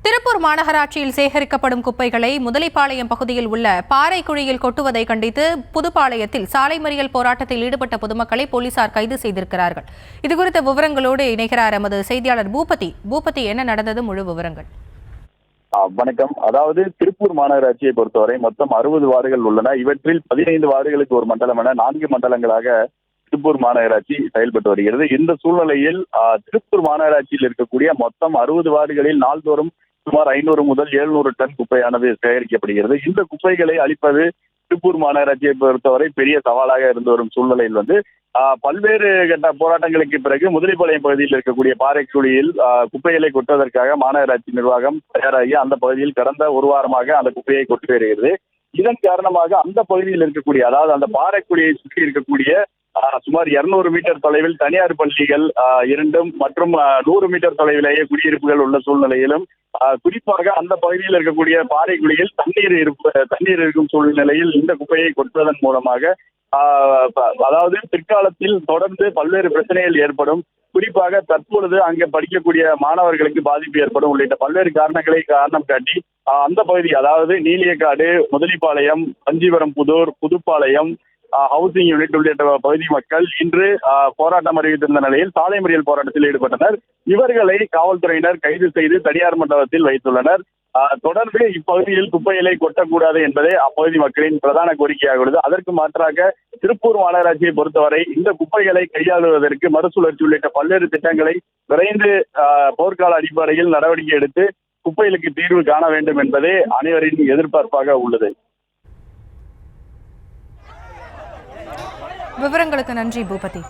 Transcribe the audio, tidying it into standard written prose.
திருப்பூர் மாநகராட்சியில் சேகரிக்கப்படும் குப்பைகளை முதலைப்பாளையம் பகுதியில் உள்ள பாறைக்குழியில் கொட்டுவதை கண்டித்து புதுப்பாளையத்தில் சாலை மறியல் போராட்டத்தில் ஈடுபட்ட பொதுமக்களை போலீசார் கைது செய்திருக்கிறார்கள். இதுகுறித்த விவரங்களோடு இணைகிறார் எமது செய்தியாளர் பூபதி. என்ன நடந்தது, முழு விவரங்கள்? வணக்கம். அதாவது திருப்பூர் மாநகராட்சியை பொறுத்தவரை மொத்தம் 60 வார்டுகள் உள்ளன. இவற்றில் 15 வார்டுகளுக்கு ஒரு மண்டலம் என 4 மண்டலங்களாக திருப்பூர் மாநகராட்சி செயல்பட்டு வருகிறது. இந்த சூழ்நிலையில் திருப்பூர் மாநகராட்சியில் இருக்கக்கூடிய மொத்தம் 60 வார்டுகளில் நாள்தோறும் சுமார் 500 முதல் 700 டன் குப்பையானது சேகரிக்கப்படுகிறது. இந்த குப்பைகளை அளிப்பது திருப்பூர் மாநகராட்சியை பொறுத்தவரை பெரிய சவாலாக இருந்து வரும் சூழ்நிலையில் பல்வேறு கட்ட போராட்டங்களுக்கு பிறகு முதலிப்பாளையம் பகுதியில் இருக்கக்கூடிய பாறைக்குழியில் குப்பைகளை கொட்டுவதற்காக மாநகராட்சி நிர்வாகம் தயாராகி அந்த பகுதியில் கடந்த ஒரு வாரமாக அந்த குப்பையை கொண்டு வருகிறது. இதன் காரணமாக அந்த பகுதியில் இருக்கக்கூடிய, அதாவது அந்த பாறைக்குழியை சுற்றி இருக்கக்கூடிய சுமார் 200 மீட்டர் தொலைவில் தனியார் பள்ளிகள் 2 மற்றும் 100 மீட்டர் தொலைவிலேயே குடியிருப்புகள் உள்ள சூழ்நிலையிலும் குறிப்பாக அந்த பகுதியில் இருக்கக்கூடிய பாறைக்குழியில் தண்ணீர் இருக்கும் சூழ்நிலையில் இந்த குப்பையை கொட்டுவதன் மூலமாக அதாவது பிற்காலத்தில் தொடர்ந்து பல்வேறு பிரச்சனைகள் ஏற்படும். குறிப்பாக தற்பொழுது அங்கே படிக்கக்கூடிய மாணவர்களுக்கு பாதிப்பு ஏற்படும் உள்ளிட்ட பல்வேறு காரணங்களை காரணம் காட்டி அந்த பகுதி, அதாவது நீலியக்காடு, முதலிப்பாளையம், பஞ்சிபுரம் புதூர், புதுப்பாளையம், ஹவுசிங் யூனிட் உள்ளிட்ட பகுதி மக்கள் இன்று போராட்டம் அறிவித்திருந்த நிலையில் சாலை மறியல் போராட்டத்தில் ஈடுபட்டனர். இவர்களை காவல்துறையினர் கைது செய்து தனியார் மண்டபத்தில் வைத்துள்ளனர். தொடர்ந்து இப்பகுதியில் குப்பைகளை கொட்டக்கூடாது என்பதே அப்பகுதி மக்களின் பிரதான கோரிக்கையாக உள்ளது. அதற்கு மாற்றாக திருப்பூர் மாநகராட்சியை பொறுத்தவரை இந்த குப்பைகளை கையாளுவதற்கு மறுசுழற்சி உள்ளிட்ட பல்வேறு திட்டங்களை விரைந்து போர்க்கால அடிப்படையில் நடவடிக்கை எடுத்து குப்பைகளுக்கு தீர்வு காண வேண்டும் என்பதே அனைவரின் எதிர்பார்ப்பாக உள்ளது. விவரங்களுக்கு நன்றி பூபதி.